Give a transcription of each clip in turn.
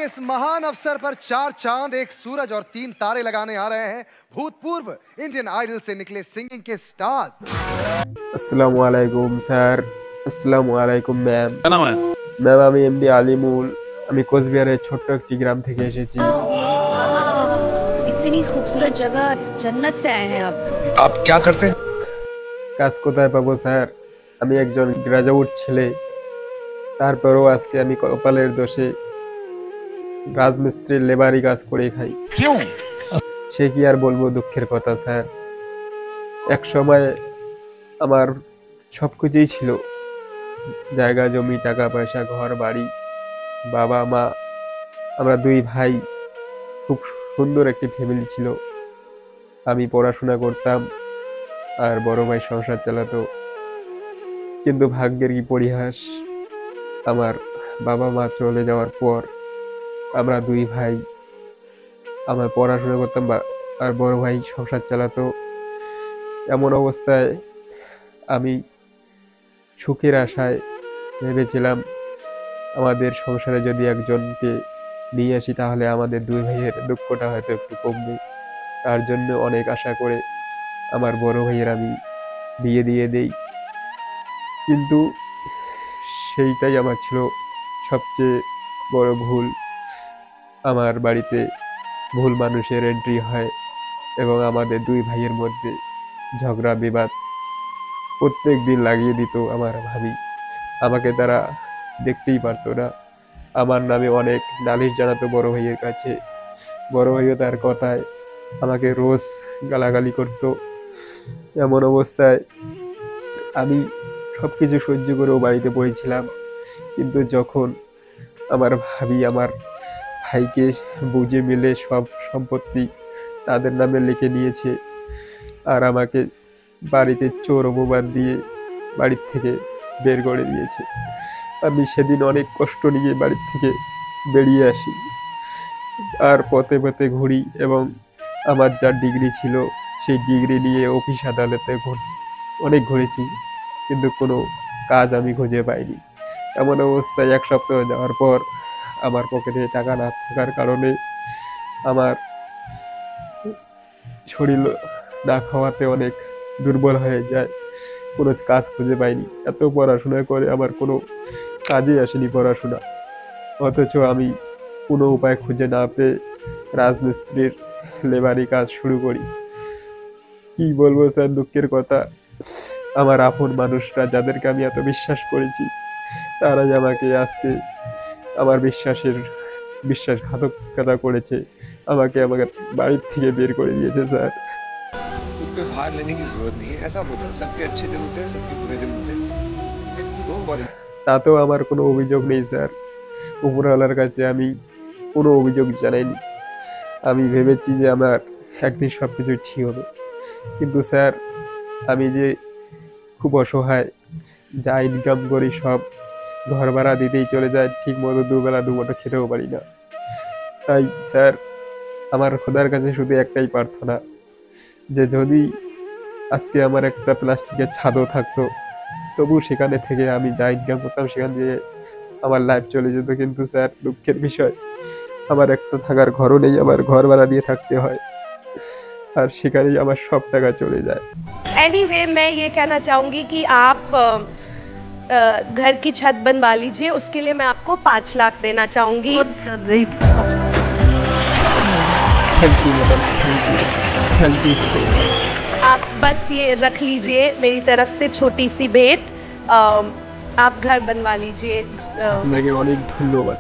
के इस महान अवसर पर 4 चांद, 1 सूरज और 3 तारे लगाने आ रहे हैं भूतपूर्व इंडियन आइडल से निकले सिंगिंग के स्टार्स। আসসালামু আলাইকুম স্যার। আসসালামু আলাইকুম ম্যাম। क्या नाम है? ম্যাম আমি এমডি আলিমুল। আমি কোচবিহারের ছোট্ট একটি গ্রাম থেকে এসেছি। इतनी खूबसूरत जगह, जन्नत से आए हैं आप। आप क्या करते हैं? কাজ কোথায় পাবো স্যার? আমি একজন গ্রাজুয়েট ছেলে, তারপরেও আজকে আমি কপালের দোষে রাজমিস্ত্রির লেবারি কাজ করে খাই। क्यों? সে কি আর বলবো, দুঃখের কথা স্যার। এক সময় আমার সবকিছুই ছিল, জায়গা জমি, টাকা পয়সা, ঘর বাড়ি, বাবা মা, আমরা 2 ভাই, খুব সুন্দর একটি ফ্যামিলি ছিল। আমি পড়াশোনা করতাম আর বড় ভাই সংসার চালাতো। কিন্তু ভাগ্যের কি পরিহাস, আমার বাবা মা চলে যাওয়ার পর আমরা 2 ভাই, আমার পড়াশোনা করতাম আর বড় ভাই সংসার চালাতো। এমন অবস্থায় আমি সুখের আশায় ভেবেছিলাম আমাদের সংসারে যদি একজনকে নিয়ে আসি তাহলে আমাদের 2 ভাইয়ের দুঃখটা হয়তো একটু কমবে। তার জন্য অনেক আশা করে আমার বড় ভাইয়ের আমি বিয়ে দিয়ে দেই। কিন্তু সেইটাই আমার ছিল সবচেয়ে বড় ভুল। আমার বাড়িতে ভুল মানুষের এন্ট্রি হয় এবং আমাদের 2 ভাইয়ের মধ্যে ঝগড়া বিবাদ প্রত্যেক দিন লাগিয়ে দিত আমার ভাবি। আমাকে তারা দেখতেই পারতো না। আমার নামে অনেক নালিশ জানাতো বড় ভাইয়ের কাছে। বড় ভাইও তার কথায় আমাকে রোজ গালাগালি করতো। এমন অবস্থায় আমি সবকিছু সহ্য করেও বাড়িতে পড়েছিলাম। কিন্তু যখন আমার ভাবি আমার ভাইকে বুঝে মিলে সব সম্পত্তি তাদের নামে লিখে নিয়েছে আর আমাকে বাড়িতে চোর অপবাদ দিয়ে বাড়ির থেকে বের করে দিয়েছে, আমি সেদিন অনেক কষ্ট নিয়ে বাড়ির থেকে বেরিয়ে আসি। আর পথে পথে ঘুরি এবং আমার যা ডিগ্রি ছিল সেই ডিগ্রি নিয়ে অফিস আদালতে অনেক ঘুরেছি, কিন্তু কোনো কাজ আমি খুঁজে পাইনি। এমন অবস্থায় 1 সপ্তাহ যাওয়ার পর আমার পকেটে টাকা না থাকার কারণে আমার শরীর না খাওয়াতে অনেক দুর্বল হয়ে যায়। কোনো কাজ খুঁজে পাইনি। এত পড়াশোনা করে আমার কোনো কাজে আসেনি পড়াশোনা। অথচ আমি কোনো উপায় খুঁজে না পেয়ে রাজমিস্ত্রির লেবারি কাজ শুরু করি। কি বলবো স্যার, দুঃখের কথা, আমার আপন মানুষরা যাদেরকে আমি এত বিশ্বাস করেছি তারাই আমাকে আজকে আমার বিশ্বাসঘাতকতা করেছে। আমাকে বাড়ির থেকে বের করে দিয়েছে স্যার। खुद पे भार लेने की जरूरत नहीं है, ऐसा होता है, सबके अच्छे दिन होते हैं, सबके बुरे दिन होते हैं। Don't worry। তাতেও আমার কোনো অভিযোগ নেই স্যার। উপরওয়ালার কাছে আমি কোনো অভিযোগ জানাইনি। আমি ভেবেছি যে আমার একদিন সব কিছু ঠিক হবে। কিন্তু স্যার, আমি যে খুব অসহায়, যা ইনকাম করি সব ঘর ভাড়া দিতেই চলে যায়, ঠিক মতো দুবেলা দুমুঠো খেতেও পারি না। তাই স্যার, আমার খোদার কাছে শুধু একটাই প্রার্থনা, যে যদি আজকে আমার একটা প্লাস্টিকের ছাদও থাকতো তবু সেখানে থেকে আমি যা ইনকাম করতাম সেখান দিয়ে আমার লাইফ চলে যেত। কিন্তু স্যার, দুঃখের বিষয়, আমার একটা থাকার ঘরও নেই, আমার ঘর ভাড়া দিয়ে থাকতে হয়, আর সেখানেই আমার সব টাকা চলে যায়। एनीवे मैं ये कहना चाहूँगी कि आप घर की छत बनवा लीजिए, उसके लिए मैं आपको 5 लाख देना चाहूँगी। आप बस ये रख लीजिए मेरी तरफ से छोटी सी भेंट। आप घर बनवा लीजिए। আপনাকে অনেক ধন্যবাদ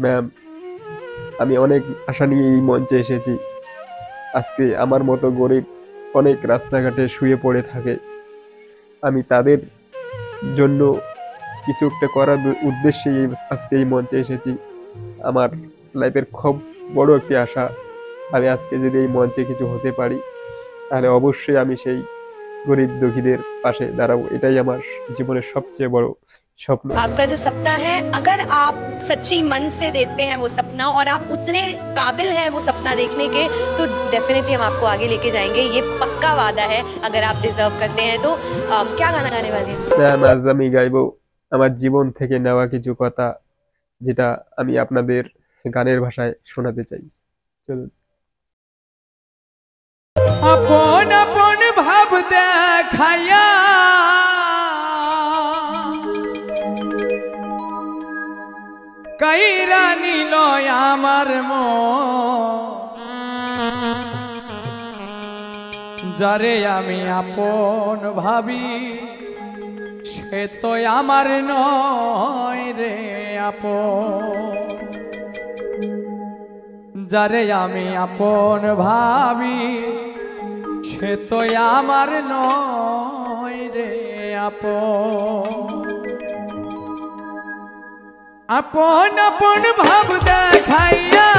ম্যাম। আমি অনেক আশা নিয়ে এই মঞ্চে এসেছি। আজকে আমার মতো গরিব অনেক রাস্তাঘাটে শুয়ে পড়ে থাকে, আমি তাদের জন্য কিছু একটা করার উদ্দেশ্যে আজকে এই মঞ্চে এসেছি। আমার লাইফের খুব বড় একটি আশা, আমি আজকে যদি এই মঞ্চে কিছু হতে পারি তাহলে অবশ্যই আমি সেই গরিব দুঃখীদের পাশে দাঁড়াবো। এটাই আমার জীবনের সবচেয়ে বড় স্বপ্ন। आपका जो सपना है, अगर आप सच्ची मन से देखते हैं वो सपना और आप उतने काबिल हैं वो सपना देखने के, तो डेफिनेटली हम आपको आगे लेके जाएंगे, ये पक्का वादा है। अगर आप डिजर्व करते हैं तो क्या गाना गाने वाले हैं? ম্যাম, আজ আমি গাইবো আমার জীবন থেকে নেওয়া কিছু কথা, যেটা আমি আপনাদের গানের ভাষায় শোনাতে চাই। চলুন। আপন আপন ভাব দেখাইয়া কাইরা নিল আমার যারে আমি আপন ভাবি সে তো আমার নয় রে আপন। যারে আমি আপন ভাবি সে তো আমার নয় রে আপন। আপন আপন ভাব দেখাইয়া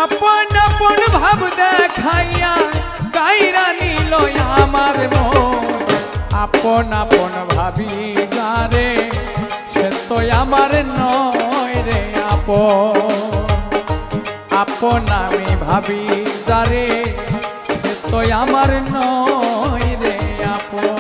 আপন আপন ভাব দেখাইয়া কাইরা নিল আমার মন। আপন আপন ভাবি যারে সে তো আমার নয় রে আপন। আপন আমি ভাবি যারে সে তো আমার নয় রে আপন।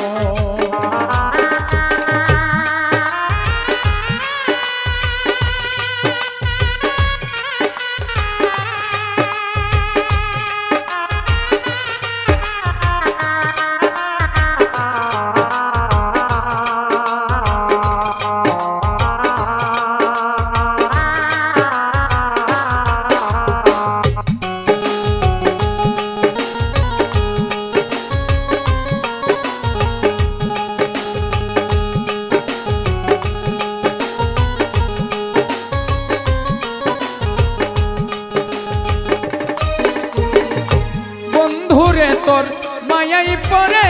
বন্ধুরে তোর মায়াই পরে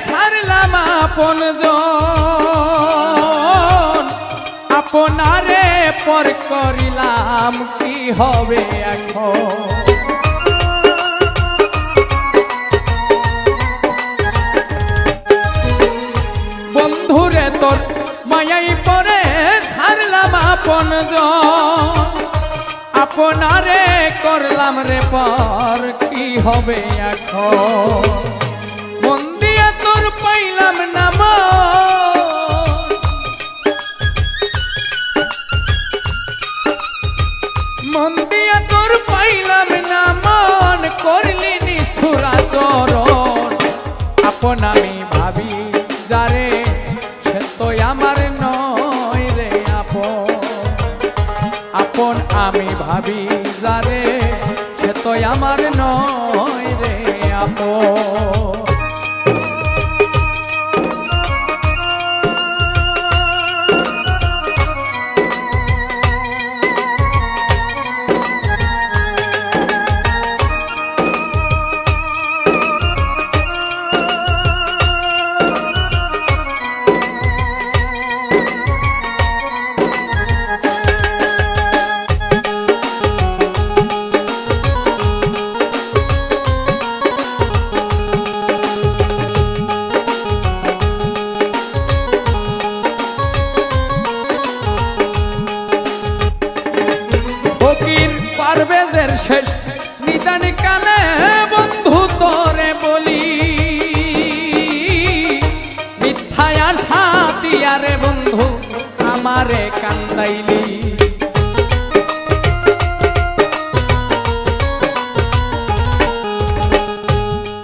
সারলাম আপন জন। আপনারে পর করিলাম কি হবে এখন। বন্ধুরে তোর মায়াই পরে সারলাম আপন জন। আপনারে করলাম রে পর কি হবে এখন। মন দিয়া তোর পাইলাম না মন দিয়া তোর পাইলাম না মন করলি নিষ্ঠুর আচরণ। আপন আমি ভাবি যারে সে তো আমার নয় রে আপন। আপন আমি ভাবি যারে সে তো আমার নয় রে আপন। পারভেজের শেষ নিদান কালে বন্ধু তোরে বলি মিথ্যায় আশা দিয়ারে বন্ধু আমারে কান্দাইলি।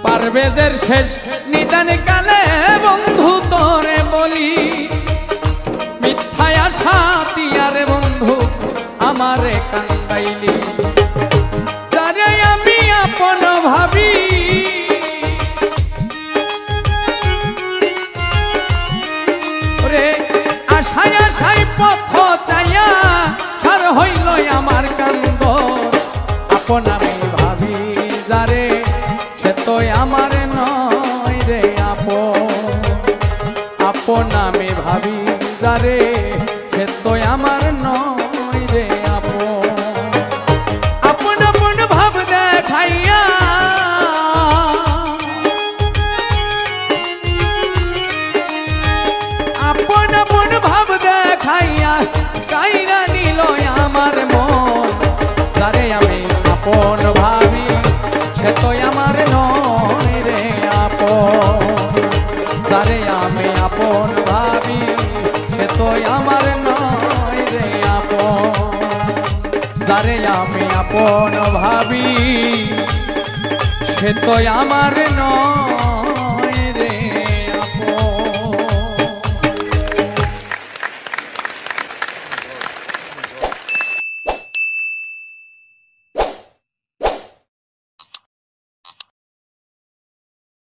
পারভেজের শেষ নিদান কালে বন্ধু তোরে বলি মিথ্যায় আশা দিয়ারে বন্ধু আমারে কান্দাইলি। যারে আমি আপন ভাবি রে আশায় আশায় পথ চাইয়া সার হইল আমার কান্দ। আপন আমি ভাবি যারে সে তো আমার নয় রে আপন। আপন আমি ভাবি যারে সে তো আমার নয় রে আপন। আপন আপন ভাব দেখাইয়া আপন আপন ভাব দেখাইয়া কাইরা নিল আমার মন। যারে আমি আপন ভাবি সে তো আমার নয় রে আপন, যারে আমি আপন ভাবি সে তো আমার নয় রে আপন, যারে আমি আপন ভাবি সে তো আমার নয়।